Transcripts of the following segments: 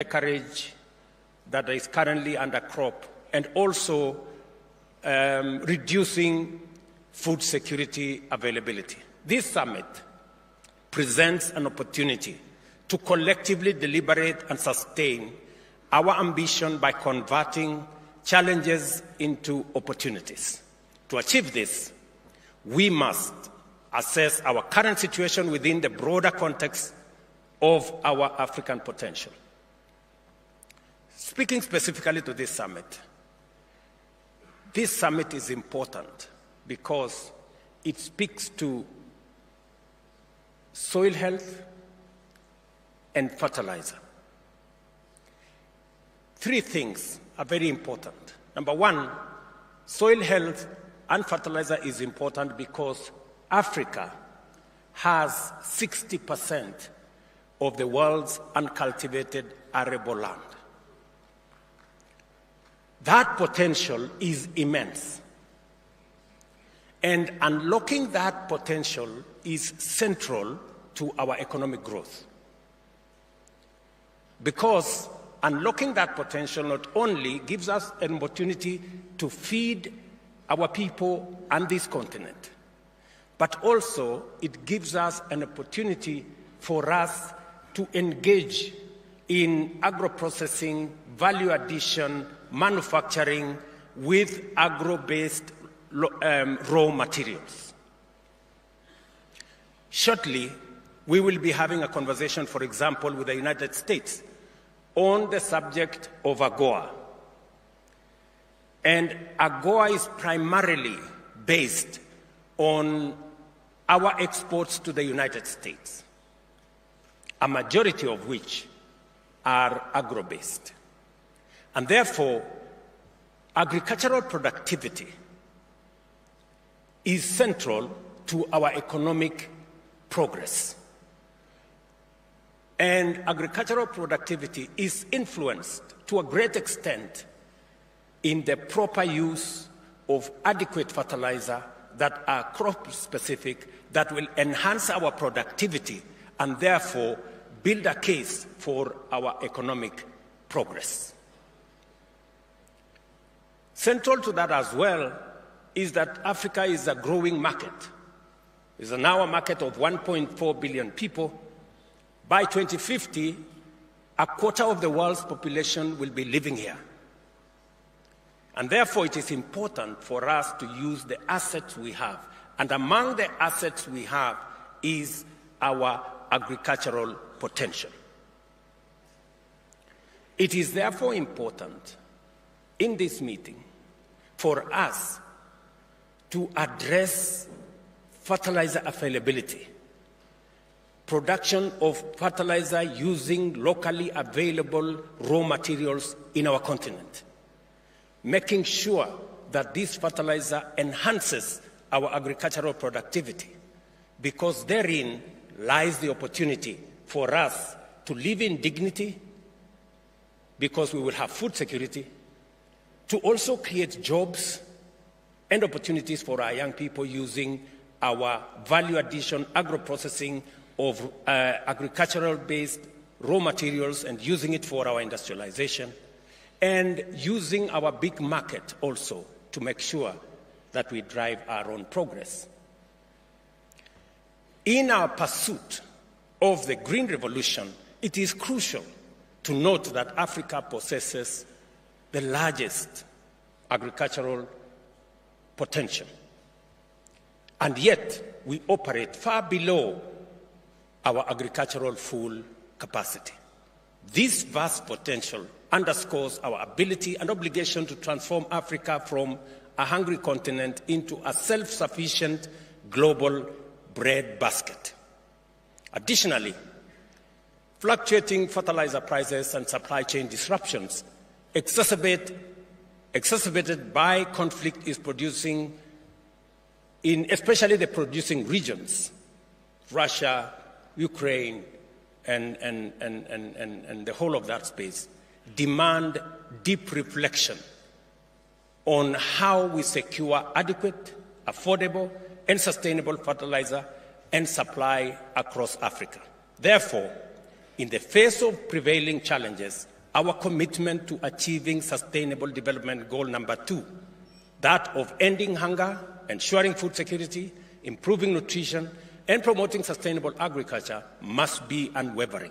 acreage that is currently under crop, and also reducing food security availability. This summit presents an opportunity to collectively deliberate and sustain our ambition by converting challenges into opportunities. To achieve this, we must assess our current situation within the broader context of our African potential. Speaking specifically to this summit is important because it speaks to soil health and fertilizer. Three things are very important. Number one, soil health and fertilizer is important because Africa has 60% of the world's uncultivated arable land. That potential is immense. And unlocking that potential is central to our economic growth. Because unlocking that potential not only gives us an opportunity to feed our people and this continent, but also it gives us an opportunity for us to engage in agro-processing, value addition, manufacturing with agro-based raw materials. Shortly, we will be having a conversation, for example, with the United States on the subject of AGOA. And AGOA is primarily based on our exports to the United States, a majority of which are agro-based. And therefore, agricultural productivity is central to our economic progress. And agricultural productivity is influenced to a great extent in the proper use of adequate fertilizer that are crop-specific, that will enhance our productivity and therefore build a case for our economic progress. Central to that as well is that Africa is a growing market. It's now a market of 1.4 billion people. By 2050, a quarter of the world's population will be living here. And therefore, it is important for us to use the assets we have. And among the assets we have is our agricultural potential. It is therefore important in this meeting for us to address fertilizer availability, production of fertilizer using locally available raw materials in our continent, making sure that this fertilizer enhances our agricultural productivity, because therein lies the opportunity for us to live in dignity, because we will have food security, to also create jobs and opportunities for our young people using our value addition, agro-processing of agricultural-based raw materials and using it for our industrialization, and using our big market also to make sure that we drive our own progress. In our pursuit of the Green Revolution, it is crucial to note that Africa possesses the largest agricultural potential. And yet, we operate far below our agricultural full capacity. This vast potential underscores our ability and obligation to transform Africa from a hungry continent into a self-sufficient global bread basket. Additionally, fluctuating fertilizer prices and supply chain disruptions exacerbated by conflict is producing especially the producing regions, Russia, Ukraine, and the whole of that space, demand deep reflection on how we secure adequate, affordable, and sustainable fertilizer and supply across Africa. Therefore, in the face of prevailing challenges, our commitment to achieving Sustainable Development Goal number 2, that of ending hunger, ensuring food security, improving nutrition, and promoting sustainable agriculture must be unwavering.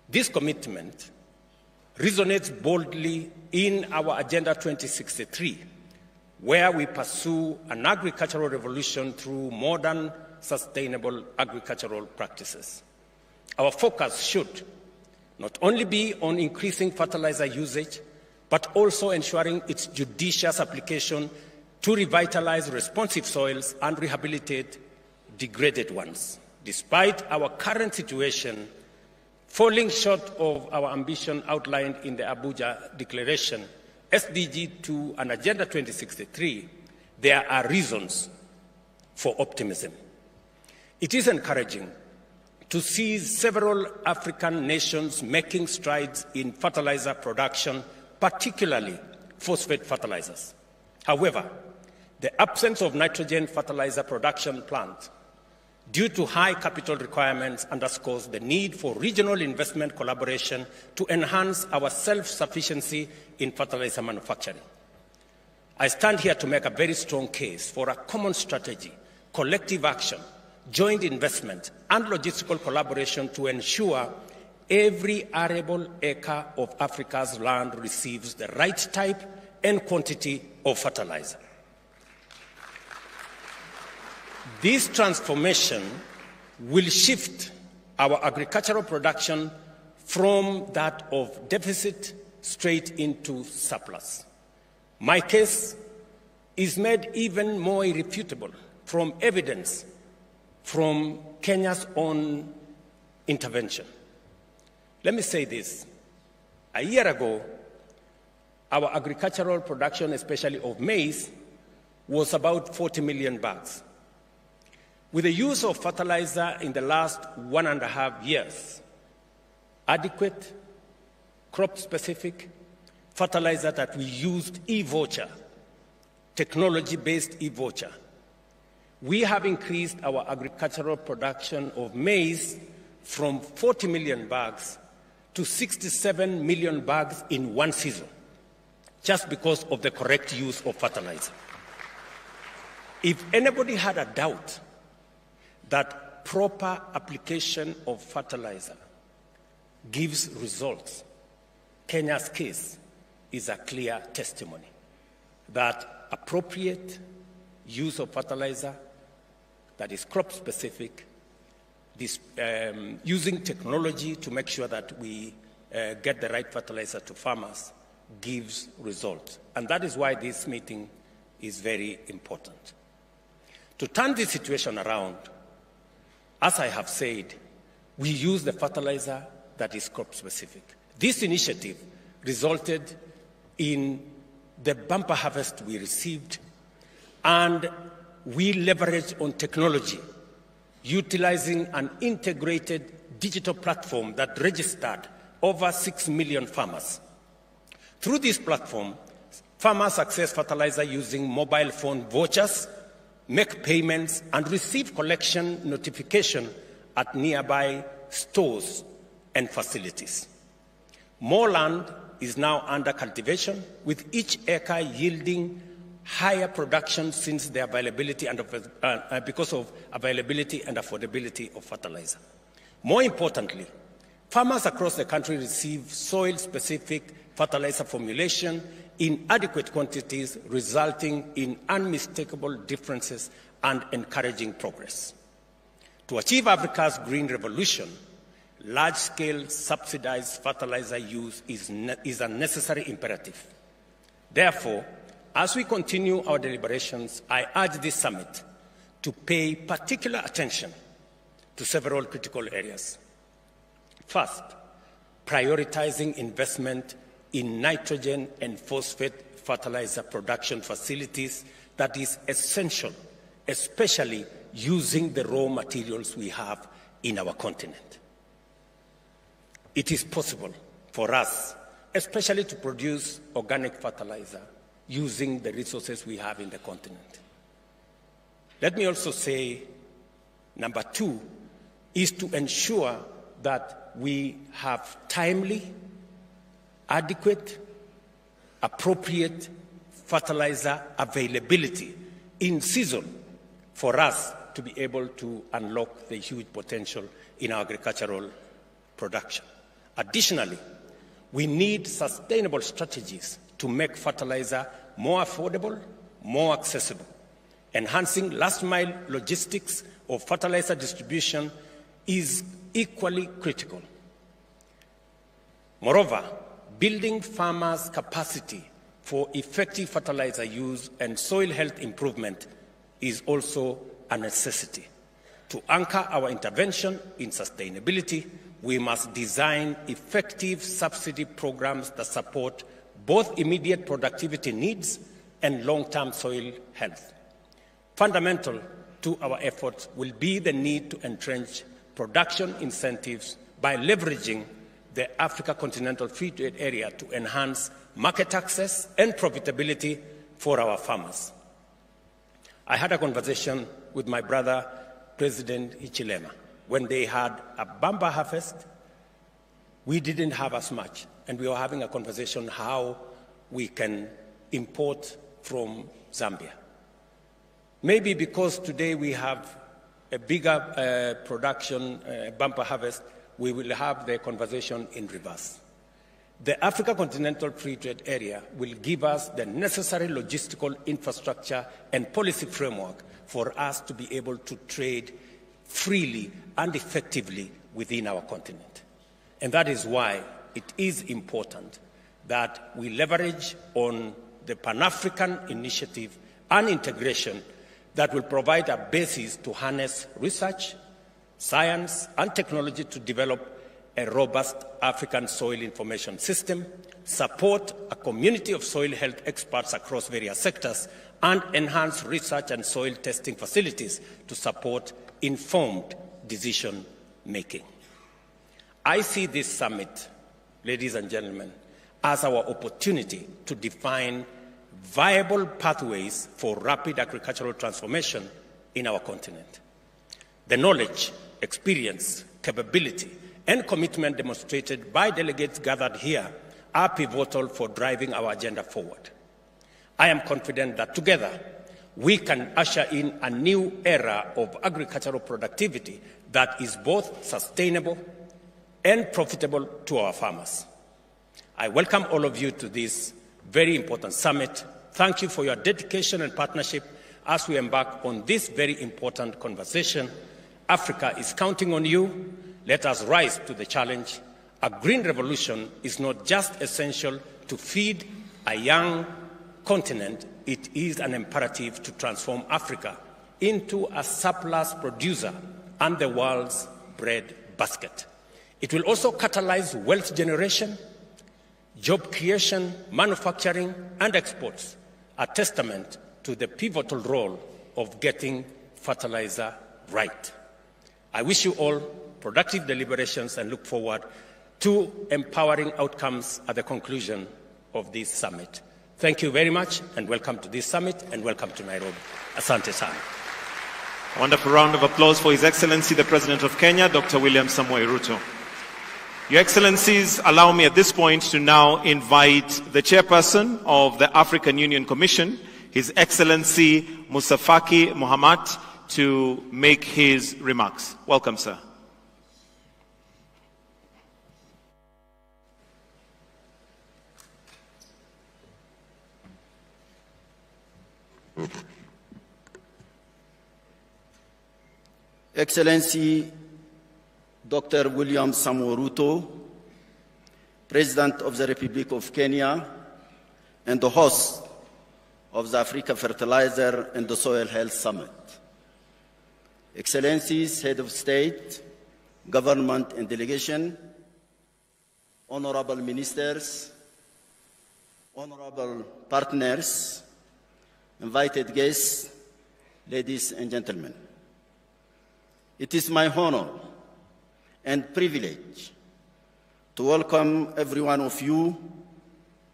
This commitment resonates boldly in our Agenda 2063, where we pursue an agricultural revolution through modern, sustainable agricultural practices. Our focus should not only be on increasing fertilizer usage, but also ensuring its judicious application to revitalize responsive soils and rehabilitate degraded ones. Despite our current situation falling short of our ambition outlined in the Abuja Declaration, SDG 2 and Agenda 2063, there are reasons for optimism. It is encouraging to see several African nations making strides in fertilizer production, particularly phosphate fertilizers. However, the absence of nitrogen fertilizer production plants due to high capital requirements underscores the need for regional investment collaboration to enhance our self-sufficiency in fertilizer manufacturing. I stand here to make a very strong case for a common strategy, collective action, joint investment, and logistical collaboration to ensure every arable acre of Africa's land receives the right type and quantity of fertilizer. This transformation will shift our agricultural production from that of deficit straight into surplus. My case is made even more irrefutable from evidence from Kenya's own intervention. Let me say this. A year ago, our agricultural production, especially of maize, was about 40 million bags. With the use of fertilizer in the last 1.5 years, adequate, crop-specific fertilizer that we used e-voucher, technology-based e-voucher, we have increased our agricultural production of maize from 40 million bags to 67 million bags in one season, just because of the correct use of fertilizer. If anybody had a doubt that proper application of fertilizer gives results, Kenya's case is a clear testimony that appropriate use of fertilizer that is crop-specific, using technology to make sure that we get the right fertilizer to farmers gives results. And that is why this meeting is very important. To turn this situation around, as I have said, we use the fertilizer that is crop-specific. This initiative resulted in the bumper harvest we received, and we leveraged on technology, utilizing an integrated digital platform that registered over 6 million farmers. Through this platform, farmers access fertilizer using mobile phone vouchers, make payments, and receive collection notification at nearby stores and facilities. More land is now under cultivation, with each acre yielding higher production since the availability and because of availability and affordability of fertilizer. More importantly, farmers across the country receive soil-specific fertilizer formulation in adequate quantities, resulting in unmistakable differences and encouraging progress. To achieve Africa's green revolution, large-scale subsidized fertilizer use is a necessary imperative. Therefore, as we continue our deliberations, I urge this summit to pay particular attention to several critical areas. First, prioritizing investment in nitrogen and phosphate fertilizer production facilities that is essential, especially using the raw materials we have in our continent. It is possible for us, especially to produce organic fertilizer using the resources we have in the continent. Let me also say, number two, is to ensure that we have timely, adequate, appropriate fertilizer availability in season for us to be able to unlock the huge potential in our agricultural production. Additionally, we need sustainable strategies to make fertilizer more affordable, more accessible. Enhancing last-mile logistics of fertilizer distribution is equally critical. Moreover, building farmers' capacity for effective fertilizer use and soil health improvement is also a necessity. To anchor our intervention in sustainability, we must design effective subsidy programs that support both immediate productivity needs and long-term soil health. Fundamental to our efforts will be the need to entrench production incentives by leveraging the Africa Continental Free Trade Area to enhance market access and profitability for our farmers. I had a conversation with my brother, President Hichilema. When they had a bumper harvest, we didn't have as much, and we were having a conversation how we can import from Zambia. Maybe because today we have a bigger production, bumper harvest, we will have the conversation in reverse. The Africa Continental Free Trade Area will give us the necessary logistical infrastructure and policy framework for us to be able to trade freely and effectively within our continent. And that is why it is important that we leverage on the Pan-African initiative and integration that will provide a basis to harness research, science, and technology to develop a robust African soil information system, support a community of soil health experts across various sectors, and enhance research and soil testing facilities to support informed decision-making. I see this summit, ladies and gentlemen, as our opportunity to define viable pathways for rapid agricultural transformation in our continent. The knowledge, experience, capability, and commitment demonstrated by delegates gathered here are pivotal for driving our agenda forward. I am confident that together we can usher in a new era of agricultural productivity that is both sustainable and profitable to our farmers. I welcome all of you to this very important summit. Thank you for your dedication and partnership as we embark on this very important conversation. Africa is counting on you. Let us rise to the challenge. A green revolution is not just essential to feed a young continent, it is an imperative to transform Africa into a surplus producer and the world's bread basket. It will also catalyze wealth generation, job creation, manufacturing, and exports, a testament to the pivotal role of getting fertilizer right. I wish you all productive deliberations and look forward to empowering outcomes at the conclusion of this summit. Thank you very much, and welcome to this summit, and welcome to Nairobi. Asante sana. A wonderful round of applause for His Excellency, the President of Kenya, Dr. William Samoei Ruto. Your Excellencies, allow me at this point to now invite the Chairperson of the African Union Commission, His Excellency Musa Faki Mohamed, to make his remarks. Welcome, sir. Excellency Dr. William Samoei Ruto, President of the Republic of Kenya and the host of the Africa Fertilizer and the Soil Health Summit. Excellencies, Head of State, Government and Delegation, Honorable Ministers, Honorable Partners, invited guests, ladies and gentlemen. It is my honor and privilege to welcome every one of you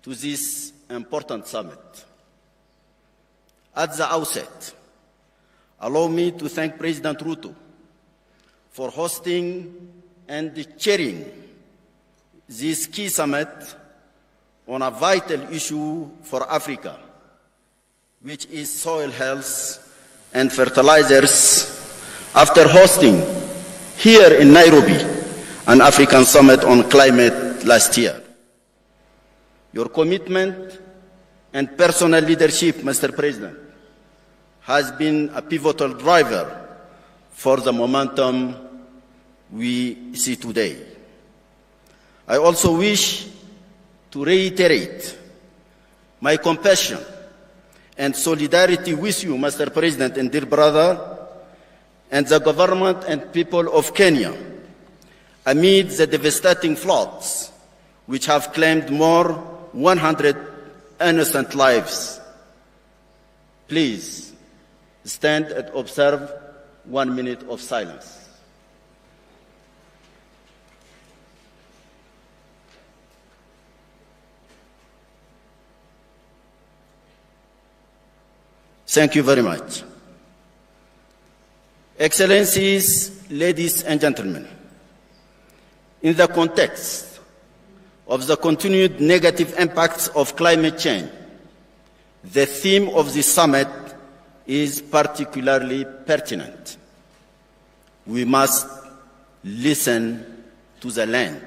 to this important summit. At the outset, allow me to thank President Ruto for hosting and chairing this key summit on a vital issue for Africa, which is soil health and fertilizers, after hosting here in Nairobi an African summit on climate last year. Your commitment and personal leadership, Mr. President, has been a pivotal driver for the momentum we see today. I also wish to reiterate my compassion and solidarity with you, Mr. President and dear brother, and the government and people of Kenya amid the devastating floods which have claimed more 100 innocent lives. Please stand and observe 1 minute of silence. Thank you very much. Excellencies, ladies and gentlemen, in the context of the continued negative impacts of climate change, the theme of this summit is particularly pertinent. We must listen to the land.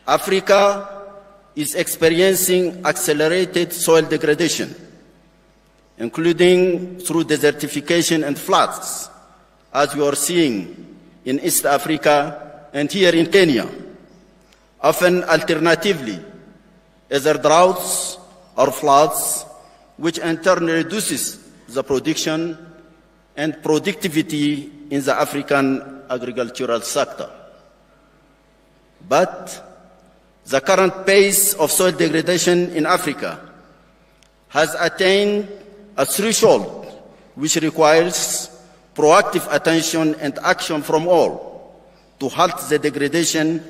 Africa is experiencing accelerated soil degradation, including through desertification and floods, as we are seeing in East Africa and here in Kenya. Often, alternatively, either droughts or floods, which in turn reduces the production and productivity in the African agricultural sector. But the current pace of soil degradation in Africa has attained a threshold which requires proactive attention and action from all to halt the degradation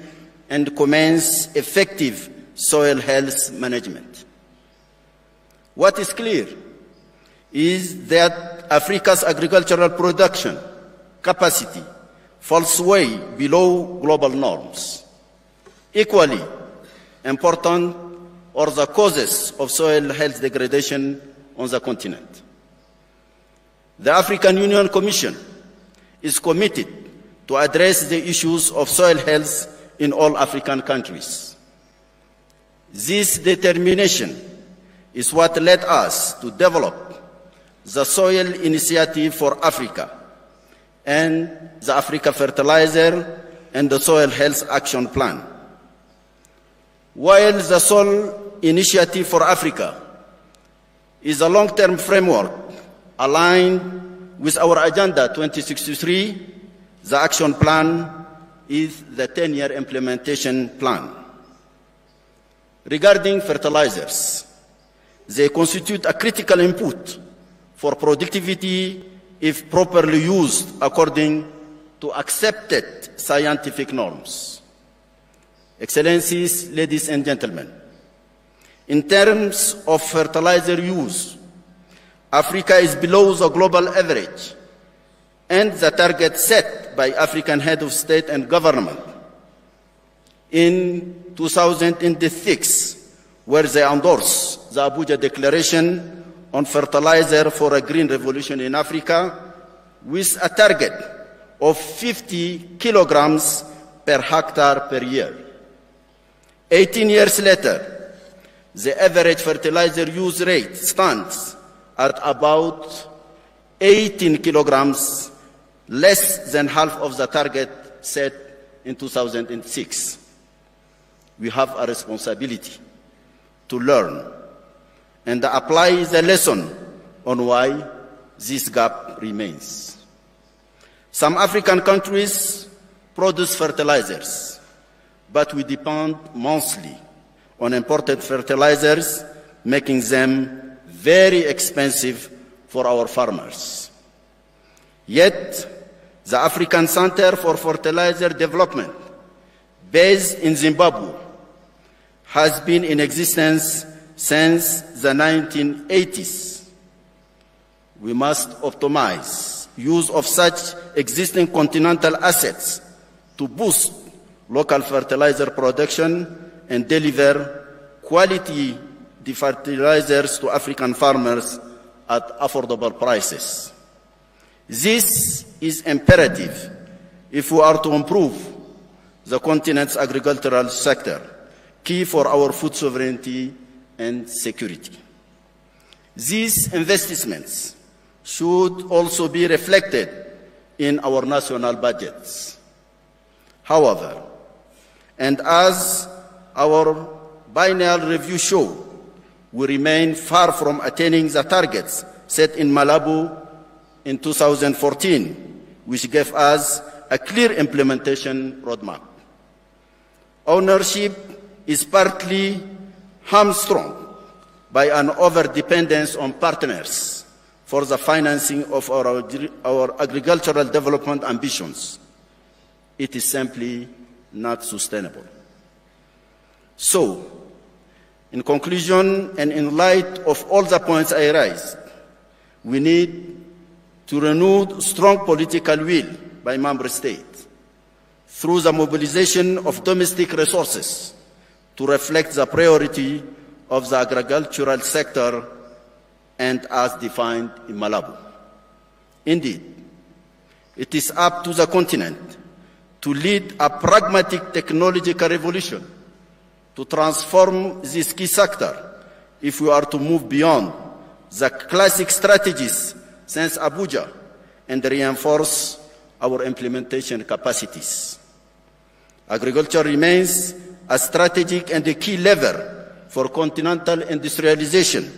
and commence effective soil health management. What is clear is that Africa's agricultural production capacity falls way below global norms. Equally important are the causes of soil health degradation on the continent. The African Union Commission is committed to address the issues of soil health in all African countries. This determination is what led us to develop the Soil Initiative for Africa and the Africa Fertiliser and the Soil Health Action Plan. While the Soil Initiative for Africa is a long-term framework aligned with our Agenda 2063, the Action Plan is the 10-year implementation plan. Regarding fertilizers, they constitute a critical input for productivity if properly used according to accepted scientific norms. Excellencies, ladies and gentlemen, in terms of fertilizer use, Africa is below the global average and the target set by African head of state and government in 2006, where they endorsed the Abuja Declaration on Fertilizer for a Green Revolution in Africa, with a target of 50 kilograms per hectare per year. 18 years later, the average fertilizer use rate stands at about 18 kilograms, less than half of the target set in 2006. We have a responsibility to learn and apply the lesson on why this gap remains. Some African countries produce fertilizers, but we depend mostly on imported fertilizers, making them very expensive for our farmers. Yet, the African Center for Fertilizer Development, based in Zimbabwe, has been in existence since the 1980s. We must optimize use of such existing continental assets to boost local fertilizer production and deliver quality fertilizers to African farmers at affordable prices. This is imperative if we are to improve the continent's agricultural sector, key for our food sovereignty and security. These investments should also be reflected in our national budgets. However, and as our biennial review show, we remain far from attaining the targets set in Malabo in 2014, which gave us a clear implementation roadmap. Ownership is partly hamstrung by an overdependence on partners for the financing of our agricultural development ambitions. It is simply not sustainable. So, in conclusion, and in light of all the points I raised, we need to renew strong political will by member states through the mobilization of domestic resources to reflect the priority of the agricultural sector and as defined in Malabo. Indeed, it is up to the continent to lead a pragmatic technological revolution to transform this key sector if we are to move beyond the classic strategies since Abuja and reinforce our implementation capacities. Agriculture remains a strategic and a key lever for continental industrialization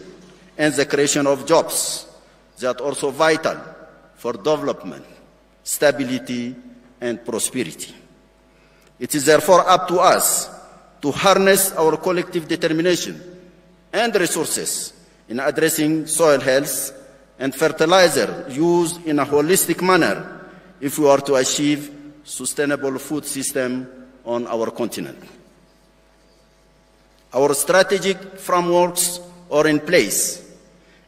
and the creation of jobs that are also vital for development, stability, and prosperity. It is therefore up to us to harness our collective determination and resources in addressing soil health and fertilizer use in a holistic manner if we are to achieve sustainable food system on our continent. Our strategic frameworks are in place,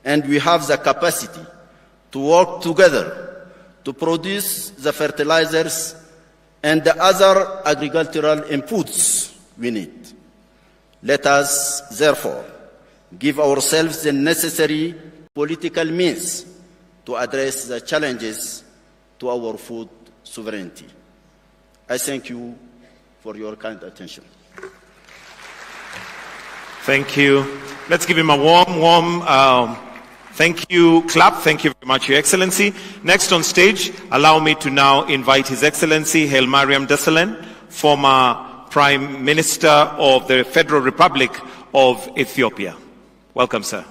and we have the capacity to work together to produce the fertilizers and the other agricultural inputs we need. Let us, therefore, give ourselves the necessary political means to address the challenges to our food sovereignty. I thank you for your kind attention. Thank you. Let's give him a warm thank you clap. Thank you very much, Your Excellency. Next on stage, allow me to now invite His Excellency Haile Mariam Desalegn, former Prime Minister of the Federal Republic of Ethiopia. Welcome, sir.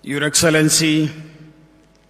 Your Excellency,